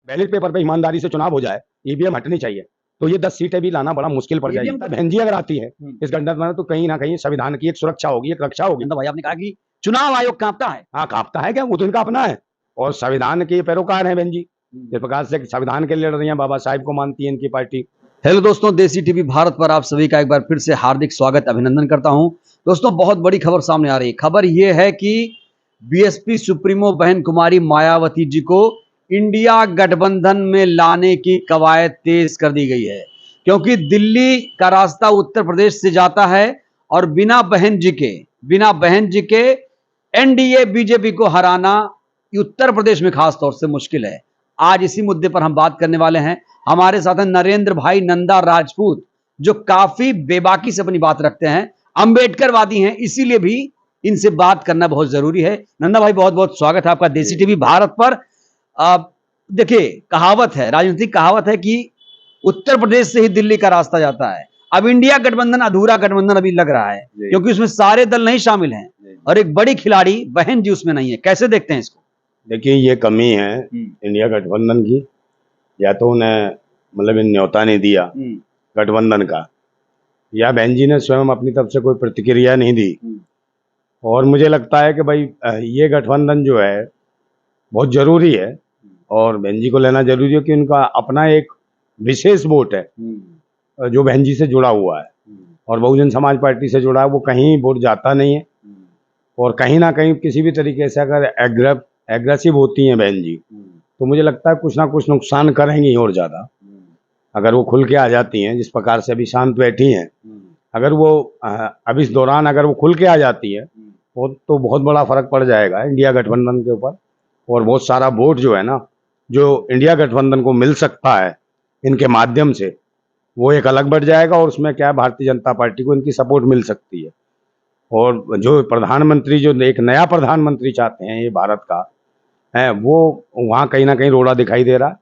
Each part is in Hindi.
बैलेट पेपर पे ईमानदारी से चुनाव हो जाए, ईवीएम हटनी चाहिए, तो ये 10 सीटें भी लाना बड़ा मुश्किल पड़ जाएगी। बहन जी अगर आती है इस गठबंधन में, तो कहीं ना कहीं संविधान की एक सुरक्षा होगी, एक रक्षा होगी। भाई आपने कहा कि चुनाव आयोग कांपता है। हाँ, कांपता है क्या? वो तो इनका अपना है और संविधान के पैरोकार हैं बहन जी। जिस प्रकार से संविधान के लिए लड़ रही हैं, बाबा साहेब को मानती है इनकी पार्टी। हेलो दोस्तों, देसी टीवी भारत पर आप सभी का एक बार फिर से हार्दिक स्वागत, अभिनंदन करता हूं। दोस्तों, बहुत बड़ी खबर सामने आ रही है। खबर यह है कि बीएसपी सुप्रीमो बहन कुमारी मायावती जी को इंडिया गठबंधन में लाने की कवायद तेज कर दी गई है, क्योंकि दिल्ली का रास्ता उत्तर प्रदेश से जाता है और बिना बहन जी के एनडीए बीजेपी को हराना उत्तर प्रदेश में खास तौर से मुश्किल है। आज इसी मुद्दे पर हम बात करने वाले हैं। हमारे साथ हैं नरेंद्र भाई नंदा राजपूत, जो काफी बेबाकी से अपनी बात रखते हैं, अंबेडकरवादी हैं, इसीलिए भी इनसे बात करना बहुत जरूरी है। नंदा भाई, बहुत बहुत स्वागत है आपका देसी टीवी भारत पर। देखिए, कहावत है, राजनीतिक कहावत है कि उत्तर प्रदेश से ही दिल्ली का रास्ता जाता है। अब इंडिया गठबंधन अधूरा गठबंधन अभी लग रहा है, क्योंकि उसमें सारे दल नहीं शामिल हैं और एक बड़ी खिलाड़ी बहन जी उसमें नहीं है। कैसे देखते हैं इसको? देखिए, ये कमी है इंडिया गठबंधन की, या तो उन्हें मतलब न्योता नहीं दिया गठबंधन का, या बहन जी ने स्वयं अपनी तरफ से कोई प्रतिक्रिया नहीं दी। और मुझे लगता है कि भाई ये गठबंधन जो है बहुत जरूरी है और बहन जी को लेना जरूरी है, कि उनका अपना एक विशेष वोट है जो बहन जी से जुड़ा हुआ है और बहुजन समाज पार्टी से जुड़ा है। वो कहीं वोट जाता नहीं है और कहीं ना कहीं किसी भी तरीके से अगर एग्रेसिव होती हैं बहन जी, तो मुझे लगता है कुछ ना कुछ नुकसान करेंगी और ज़्यादा। अगर वो खुल के आ जाती हैं, जिस प्रकार से अभी शांत बैठी हैं, अगर वो अब इस दौरान अगर वो खुल के आ जाती है तो बहुत बड़ा फर्क पड़ जाएगा इंडिया गठबंधन के ऊपर। और बहुत सारा वोट जो है ना, जो इंडिया गठबंधन को मिल सकता है इनके माध्यम से, वो एक अलग बढ़ जाएगा। और उसमें क्या है, भारतीय जनता पार्टी को इनकी सपोर्ट मिल सकती है। और जो प्रधानमंत्री, जो एक नया प्रधानमंत्री चाहते हैं ये भारत का है, वो वहाँ कहीं ना कहीं रोड़ा दिखाई दे रहा है।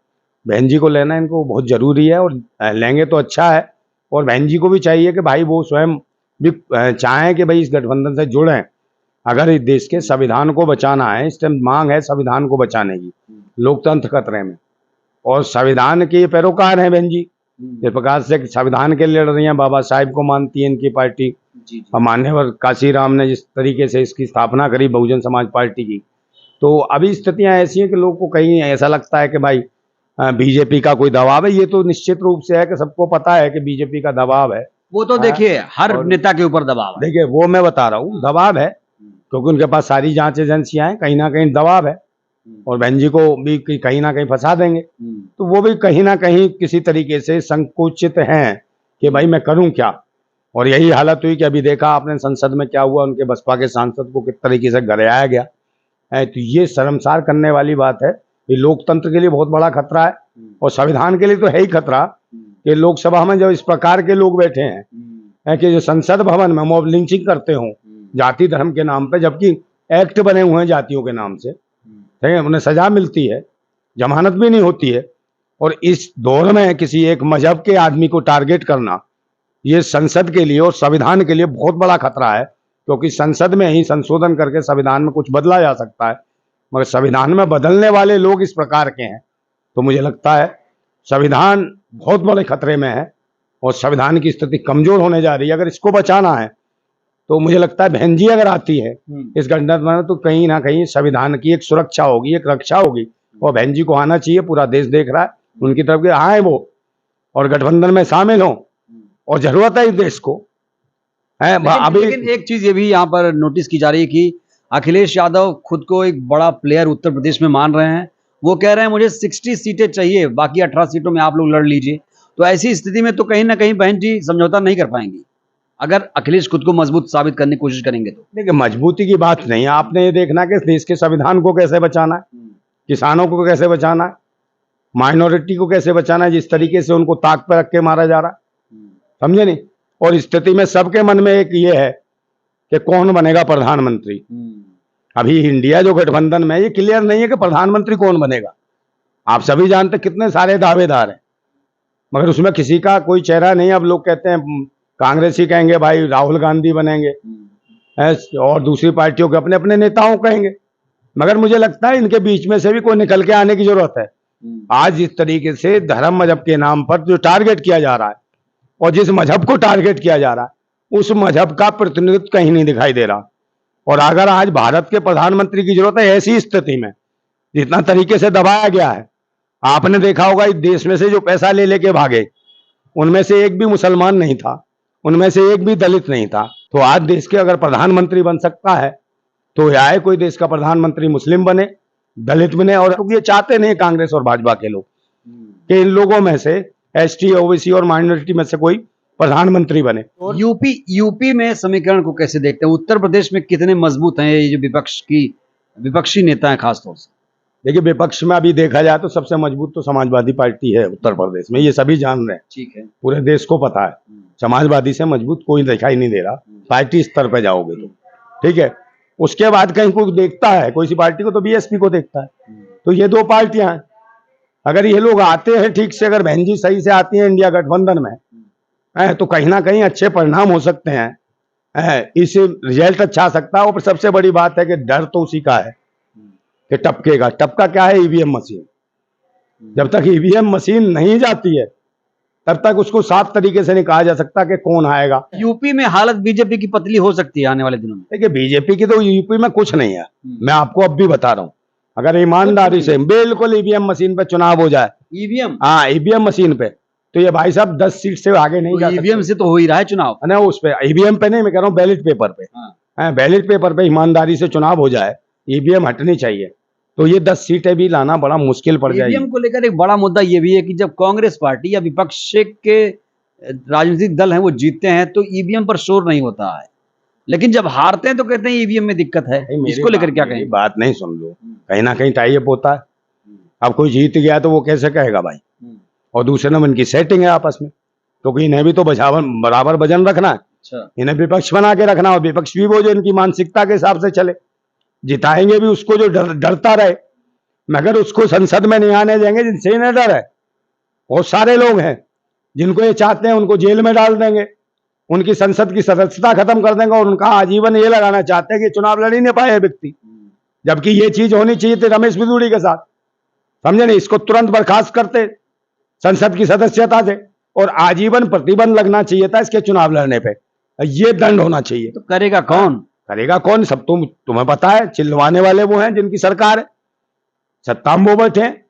बहन जी को लेना इनको बहुत ज़रूरी है और लेंगे तो अच्छा है। और बहन जी को भी चाहिए कि भाई वो स्वयं भी चाहें कि भाई इस गठबंधन से जुड़ें। अगर इस देश के संविधान को बचाना है, इस टाइम मांग है संविधान को बचाने की, लोकतंत्र खतरे में, और संविधान के पैरोकार हैं बहन जी। जिस प्रकार से संविधान के लिए लड़ रही हैं, बाबा साहेब को मानती है इनकी पार्टी। और मान्यवर काशीराम ने जिस तरीके से इसकी स्थापना करी बहुजन समाज पार्टी की, तो अभी स्थितियां ऐसी हैं कि लोगों को कहीं ऐसा लगता है कि भाई बीजेपी का कोई दबाव है। ये तो निश्चित रूप से है कि सबको पता है कि बीजेपी का दबाव है। वो तो देखिए, हर नेता के ऊपर दबाव है। देखिए, वो मैं बता रहा हूँ, दबाव है, क्योंकि उनके पास सारी जांच एजेंसियां हैं, कहीं ना कहीं दबाव है। और बहन जी को भी कहीं ना कहीं फंसा देंगे, तो वो भी कहीं ना कहीं किसी तरीके से संकुचित हैं कि भाई मैं करूं क्या। और यही हालत हुई कि अभी देखा आपने संसद में क्या हुआ, उनके बसपा के सांसद को किस तरीके से गरियाया गया है। तो ये शर्मसार करने वाली बात है। ये लोकतंत्र के लिए बहुत बड़ा खतरा है और संविधान के लिए तो है ही खतरा कि लोकसभा में जब इस प्रकार के लोग बैठे हैं कि जो संसद भवन में मॉब लिंचिंग करते हों जाति धर्म के नाम पे, जबकि एक्ट बने हुए हैं जातियों के नाम से, उन्हें सजा मिलती है, जमानत भी नहीं होती है। और इस दौर में किसी एक मजहब के आदमी को टारगेट करना, ये संसद के लिए और संविधान के लिए बहुत बड़ा खतरा है, क्योंकि संसद में ही संशोधन करके संविधान में कुछ बदला जा सकता है, मगर संविधान में बदलने वाले लोग इस प्रकार के हैं। तो मुझे लगता है संविधान बहुत बड़े खतरे में है और संविधान की स्थिति कमजोर होने जा रही है। अगर इसको बचाना है तो मुझे लगता है बहन जी अगर आती है इस गठबंधन में, तो कहीं ना कहीं संविधान की एक सुरक्षा होगी, एक रक्षा होगी। और बहन जी को आना चाहिए, पूरा देश देख रहा है उनकी तरफ के आए वो और गठबंधन में शामिल हों, और जरूरत है इस देश को है। लेकिन एक चीज ये भी यहाँ पर नोटिस की जा रही है कि अखिलेश यादव खुद को एक बड़ा प्लेयर उत्तर प्रदेश में मान रहे हैं। वो कह रहे हैं मुझे 60 सीटें चाहिए, बाकी 18 सीटों में आप लोग लड़ लीजिए। तो ऐसी स्थिति में तो कहीं ना कहीं बहन जी समझौता नहीं कर पाएंगी, अगर अखिलेश खुद को मजबूत साबित करने की कोशिश करेंगे तो। देखिए, मजबूती की बात नहीं है, आपने ये देखना कि देश के संविधान को कैसे बचाना है, किसानों को कैसे बचाना है, माइनॉरिटी को कैसे बचाना है, जिस तरीके से उनको ताक पर रख के मारा जा रहा है, समझे नहीं। और स्थिति में सबके मन में एक ये है कि कौन बनेगा प्रधानमंत्री। अभी इंडिया जो गठबंधन में, ये क्लियर नहीं है कि प्रधानमंत्री कौन बनेगा। आप सभी जानते कितने सारे दावेदार हैं, मगर उसमें किसी का कोई चेहरा नहीं। अब लोग कहते हैं, कांग्रेसी कहेंगे भाई राहुल गांधी बनेंगे, और दूसरी पार्टियों के अपने अपने नेताओं कहेंगे, मगर मुझे लगता है इनके बीच में से भी कोई निकल के आने की जरूरत है। आज इस तरीके से धर्म मजहब के नाम पर जो टारगेट किया जा रहा है और जिस मजहब को टारगेट किया जा रहा है उस मजहब का प्रतिनिधित्व कहीं नहीं दिखाई दे रहा। और अगर आज भारत के प्रधानमंत्री की जरूरत है ऐसी स्थिति में जितना तरीके से दबाया गया है, आपने देखा होगा इस देश में से जो पैसा ले लेके भागे उनमें से एक भी मुसलमान नहीं था, उनमें से एक भी दलित नहीं था। तो आज देश के अगर प्रधानमंत्री बन सकता है तो आए कोई देश का प्रधानमंत्री मुस्लिम बने, दलित बने। और ये चाहते नहीं कांग्रेस और भाजपा के लोग कि इन लोगों में से एसटी, ओबीसी और माइनॉरिटी में से कोई प्रधानमंत्री बने। यूपी में समीकरण को कैसे देखते हैं? उत्तर प्रदेश में कितने मजबूत हैं ये जो विपक्षी नेता हैं खासतौर से? देखिए, विपक्ष में अभी देखा जाए तो सबसे मजबूत तो समाजवादी पार्टी है उत्तर प्रदेश में, ये सभी जान रहे हैं। ठीक है, पूरे देश को पता है समाजवादी से मजबूत कोई दिखाई नहीं दे रहा पार्टी स्तर पे जाओगे तो। ठीक है, उसके बाद कहीं कोई देखता है कोई सी पार्टी को तो बीएसपी को देखता है। तो ये दो पार्टियां हैं। अगर ये लोग आते हैं ठीक से, अगर बहन जी सही से आती है इंडिया गठबंधन में तो कहीं ना कहीं अच्छे परिणाम हो सकते हैं। इस रिजल्ट अच्छा आ सकता है। और सबसे बड़ी बात है कि डर तो उसी का है कि टपकेगा। टपका क्या है? EVM machine. जब तक ईवीएम मशीन नहीं जाती है तब तक उसको साफ तरीके से नहीं कहा जा सकता कि कौन आएगा। यूपी में हालत बीजेपी की पतली हो सकती है आने वाले दिनों में। देखिए, बीजेपी की तो यूपी में कुछ नहीं है, मैं आपको अब भी बता रहा हूं। अगर ईमानदारी से बिल्कुल ईवीएम मशीन पे चुनाव हो जाए, ईवीएम मशीन पे, तो ये भाई साहब 10 सीट से आगे नहीं जा सकते। ईवीएम से तो हो ही रहा है चुनाव ना, उस पे ईवीएम पे नहीं, मैं कह रहा हूँ बैलेट पेपर पे। बैलेट पेपर पे ईमानदारी से चुनाव हो जाए, ईवीएम हटनी चाहिए, तो ये 10 सीटें भी लाना बड़ा मुश्किल पड़ जाएगी। ईवीएम को लेकर एक बड़ा मुद्दा ये भी है कि जब कांग्रेस पार्टी या विपक्ष के राजनीतिक दल हैं वो जीतते हैं तो ईवीएम पर शोर नहीं होता है, लेकिन जब हारते हैं तो कहते हैं ईवीएम में दिक्कत है। इसको लेकर क्या कहें? बात नहीं सुन लो, कहीं ना कहीं टाई अप होता है। अब कोई जीत गया तो वो कैसे कहेगा भाई? और दूसरे नंबर इनकी सेटिंग है आपस में, तो इन्हें भी तो बराबर वजन रखना है। अच्छा, इन्हें विपक्ष बना के रखना, और विपक्ष भी वो जो इनकी मानसिकता के हिसाब से चले। जिताएंगे भी उसको जो डरता रहे, मगर उसको संसद में नहीं आने देंगे जिनसे इन्हें डर है। बहुत सारे लोग हैं जिनको ये चाहते हैं उनको जेल में डाल देंगे, उनकी संसद की सदस्यता खत्म कर देंगे और उनका आजीवन ये लगाना चाहते हैं कि चुनाव लड़ ही नहीं पाए व्यक्ति। जबकि ये चीज होनी चाहिए थी रमेश बिदूड़ी के साथ, समझे नहीं? इसको तुरंत बर्खास्त करते संसद की सदस्यता से और आजीवन प्रतिबंध लगना चाहिए था इसके चुनाव लड़ने पे। ये दंड होना चाहिए। तो करेगा कौन? करेगा कौन? सब तुम्हें पता है, चिल्लवाने वाले वो हैं जिनकी सरकार है, सत्ता में वो बैठे हैं।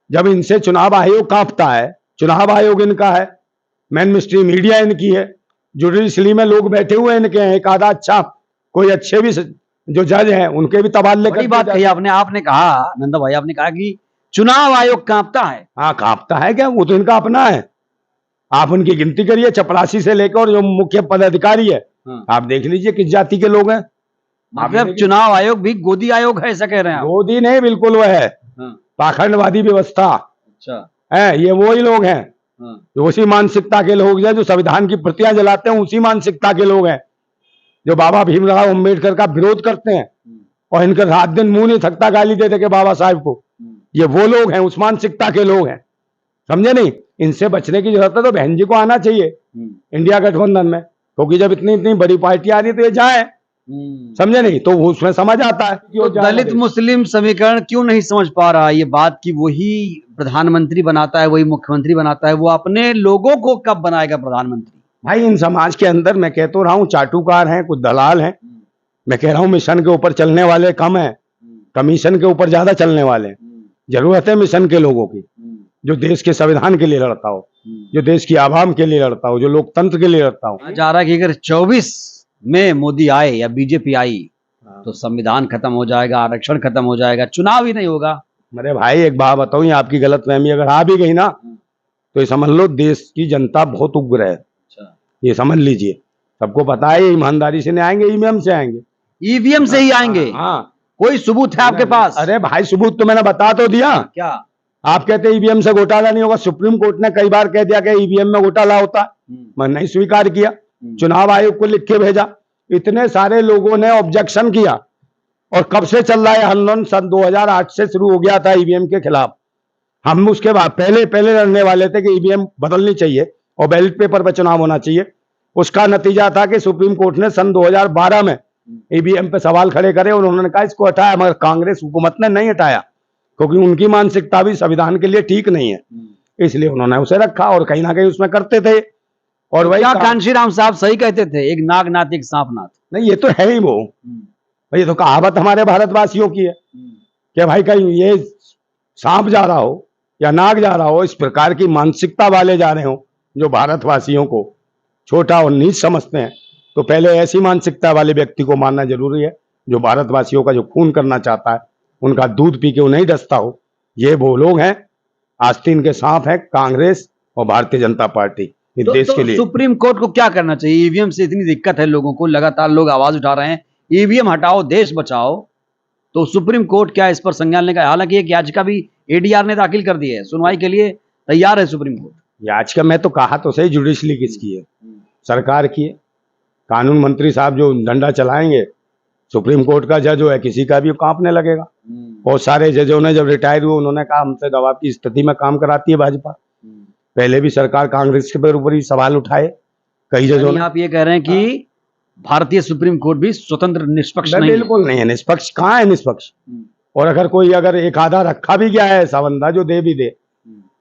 जब इनसे चुनाव आयोग कांपता है, चुनाव आयोग इनका है, मेन मिस्ट्री मीडिया इनकी है, जुडिशरी में लोग बैठे हुए इनके हैं, एक आधा अच्छा कोई अच्छे भी जो जज हैं उनके भी तबादले। बड़ी बात कही आपने कहा नंदा भाई, आपने कहा कि चुनाव आयोग कांपता है। हाँ, कांपता है क्या? वो तो इनका अपना है। आप उनकी गिनती करिए, चपरासी से लेकर और जो मुख्य पदाधिकारी है, आप देख लीजिए किस जाति के लोग हैं। मतलब चुनाव आयोग भी गोदी आयोग है, ऐसा कह रहे हैं? गोदी नहीं, बिल्कुल वह है पाखंडवादी व्यवस्था। अच्छा है, ये वो ही लोग हैं जो उसी मानसिकता के लोग हैं, जो संविधान की प्रतियां जलाते हैं उसी मानसिकता के लोग हैं, जो बाबा भीमराव अम्बेडकर का विरोध करते हैं और इनका रात दिन मुंह नहीं थकता गाली देते के बाबा साहब को। ये वो लोग हैं, उस मानसिकता के लोग हैं, समझे नहीं? इनसे बचने की जरूरत है। तो बहन जी को आना चाहिए इंडिया गठबंधन में, क्योंकि जब इतनी इतनी बड़ी पार्टी आ रही है तो ये जाए, समझे नहीं? तो उसमें समझ आता है। तो दलित मुस्लिम समीकरण क्यों नहीं समझ पा रहा ये बात कि वही प्रधानमंत्री बनाता है, वही मुख्यमंत्री बनाता है, वो अपने लोगों को कब बनाएगा प्रधानमंत्री? भाई, इन समाज के अंदर मैं कह तो रहा हूँ चाटुकार हैं, कुछ दलाल हैं। मैं कह रहा हूँ मिशन के ऊपर चलने वाले कम है, कमीशन के ऊपर ज्यादा चलने वाले। जरूरत है मिशन के लोगों की, जो देश के संविधान के लिए लड़ता हो, जो देश की आवाम के लिए लड़ता हो, जो लोकतंत्र के लिए लड़ता हो। जा रहा है कि अगर 24 में मोदी आए या बीजेपी आई तो संविधान खत्म हो जाएगा, आरक्षण खत्म हो जाएगा, चुनाव ही नहीं होगा। अरे भाई, एक बात बताऊं, ये आपकी गलतफहमी अगर आ भी गई ना तो ये समझ लो देश की जनता बहुत उग्र है। ये समझ लीजिए, सबको पता है ये ईमानदारी से नहीं आएंगे, ईवीएम से आएंगे। ईवीएम से ही आएंगे? हाँ। कोई सबूत है आपके पास? अरे भाई, सबूत तो मैंने बता तो दिया। क्या आप कहते ईवीएम से घोटाला नहीं होगा? सुप्रीम कोर्ट ने कई बार कह दिया कि ईवीएम में घोटाला होता, मैं नहीं स्वीकार किया, चुनाव आयोग को लिख के भेजा, इतने सारे लोगों ने ऑब्जेक्शन किया। और कब से चल रहा है आंदोलन? सन 2008 से शुरू हो गया था ईवीएम के खिलाफ। हम उसके बाद पहले लड़ने वाले थे कि ईवीएम बदलनी चाहिए और बैलेट पेपर पर चुनाव होना चाहिए। उसका नतीजा था कि सुप्रीम कोर्ट ने सन 2012 में ईवीएम पे सवाल खड़े करे और उन्होंने कहा इसको हटाया, मगर कांग्रेस हुकूमत ने नहीं हटाया। क्योंकि उनकी मानसिकता भी संविधान के लिए ठीक नहीं है, इसलिए उन्होंने उसे रखा और कहीं ना कहीं उसमें करते थे। और वही क्या कांशीराम साहब सही कहते थे, एक नाग नाथ एक सांप नाथ? नहीं, ये तो है ही वो भाई, ये तो कहावत हमारे भारतवासियों की है कि भाई कहीं ये सांप जा रहा हो या नाग जा रहा हो, इस प्रकार की मानसिकता वाले जा रहे हो जो भारतवासियों को छोटा और नीच समझते हैं, तो पहले ऐसी मानसिकता वाले व्यक्ति को मानना जरूरी है जो भारतवासियों का जो खून करना चाहता है, उनका दूध पी के वो नहीं डसता हो। ये वो लोग हैं, आस्तीन के सांप है कांग्रेस और भारतीय जनता पार्टी इस देश के लिए। सुप्रीम कोर्ट को क्या करना चाहिए? ईवीएम से इतनी दिक्कत है लोगों को, लगातार लोग आवाज उठा रहे हैं ईवीएम हटाओ देश बचाओ, तो सुप्रीम कोर्ट क्या इस पर संज्ञान लेगा? हालांकि एक याचिका भी एडीआर ने दाखिल कर दी है, सुनवाई के लिए तैयार है सुप्रीम कोर्ट। याचिका मैं तो कहा तो सही, जुडिशली किसकी है? सरकार की है। कानून मंत्री साहब जो डंडा चलाएंगे, सुप्रीम कोर्ट का जज है, किसी का भी कांपने लगेगा। बहुत सारे जजों ने जब रिटायर हुए उन्होंने कहा हमसे दबाव की स्थिति में काम कराती है भाजपा। पहले भी सरकार कांग्रेस के ऊपर ही सवाल उठाए कई जजों ने। आप ये कह रहे हैं कि भारतीय सुप्रीम कोर्ट भी स्वतंत्र निष्पक्ष नहीं है? बिल्कुल नहीं है निष्पक्ष, कहाँ है निष्पक्ष? और अगर कोई अगर एक आधा रखा भी गया है ऐसा बंदा जो दे भी दे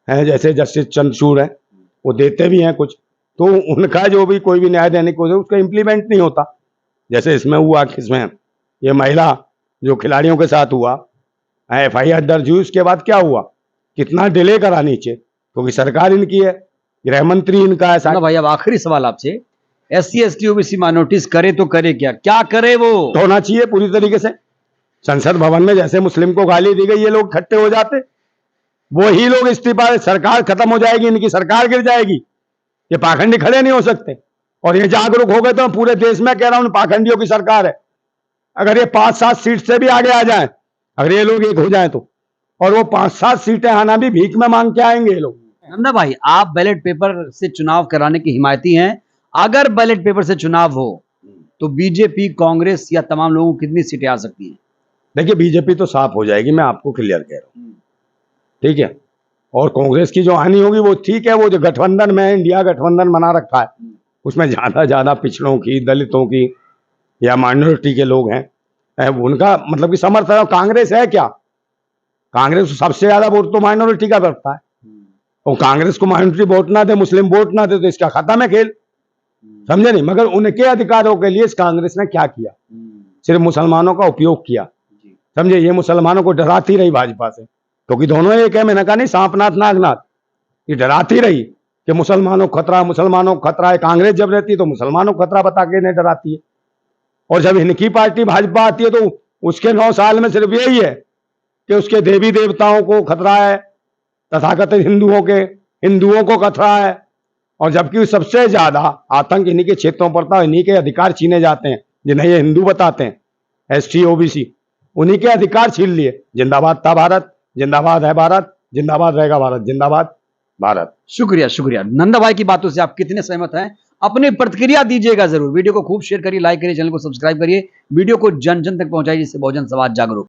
है, जैसे जस्टिस चंद्रचूड़ है, वो देते भी हैं कुछ, तो उनका जो भी कोई भी न्याय देने को उसका इम्प्लीमेंट नहीं होता। जैसे इसमें हुआ, किसमें ये महिला जो खिलाड़ियों के साथ हुआ, FIR दर्ज हुई, उसके बाद क्या हुआ, कितना डिले करा नीचे, क्योंकि सरकार इनकी है, गृह मंत्री इनका है। भाई अब आखिरी सवाल आपसे, SC ST OBC माइनॉरिटीज करे तो करे क्या करे? वो होना चाहिए पूरी तरीके से। संसद भवन में जैसे मुस्लिम को गाली दी गई, ये लोग इकट्ठे हो जाते, वही लोग इस्तीफा, सरकार खत्म हो जाएगी, इनकी सरकार गिर जाएगी। ये पाखंडी खड़े नहीं हो सकते। और ये जागरूक हो गए तो पूरे देश में कह रहा हूं पाखंडियों की सरकार है। अगर ये 5-7 सीट से भी आगे आ जाए, अगर ये लोग एक हो जाए तो, और वो 5-7 सीटें आना भी भीख में मांग के आएंगे ये लोग। नंदा भाई, आप बैलेट पेपर से चुनाव कराने की हिमायती हैं। अगर बैलेट पेपर से चुनाव हो तो बीजेपी, कांग्रेस या तमाम लोगों को कितनी सीटें आ सकती हैं? देखिए, बीजेपी तो साफ हो जाएगी, मैं आपको क्लियर कह रहा हूँ, ठीक है। और कांग्रेस की जो हानि होगी वो ठीक है, वो जो गठबंधन में इंडिया गठबंधन बना रखा है, उसमें ज्यादा पिछड़ों की, दलितों की या माइनॉरिटी के लोग हैं, उनका मतलब कि समर्थन। कांग्रेस है क्या? कांग्रेस सबसे ज्यादा वोट तो माइनॉरिटी का करता है, और कांग्रेस को माइनॉरिटी वोट ना दे, मुस्लिम वोट ना दे, तो इसका खत्म है खेल, समझे नहीं। मगर उनके अधिकारों के लिए इस कांग्रेस ने क्या किया? सिर्फ मुसलमानों का उपयोग किया, समझे। ये मुसलमानों को डराती रही भाजपा से, क्योंकि दोनों एक है, मैंने कहा नहीं सांपनाथ नागनाथ, ये डराती रही कि मुसलमानों को खतरा, मुसलमानों को खतरा है। कांग्रेस जब रहती है तो मुसलमानों को खतरा बता के नहीं डराती है, और जब इनकी पार्टी भाजपा आती है तो उसके 9 साल में सिर्फ यही है कि उसके देवी देवताओं को खतरा है, तथाकथित हिंदुओं को खतरा है। और जबकि सबसे ज्यादा आतंक इन्हीं के क्षेत्रों पर था, इन्हीं के अधिकार छीने जाते हैं जिन्हें ये हिंदू बताते हैं, ST OBC, उन्हीं के अधिकार छीन लिए। जिंदाबाद था भारत, जिंदाबाद है भारत, जिंदाबाद रहेगा भारत, जिंदाबाद भारत। शुक्रिया। नंदा भाई की बातों से आप कितने सहमत हैं? अपनी प्रतिक्रिया दीजिएगा जरूर। वीडियो को खूब शेयर करिए, लाइक करिए, चैनल को सब्सक्राइब करिए, वीडियो को जन जन तक पहुंचाइए, जिससे बहुजन समाज जागरूक।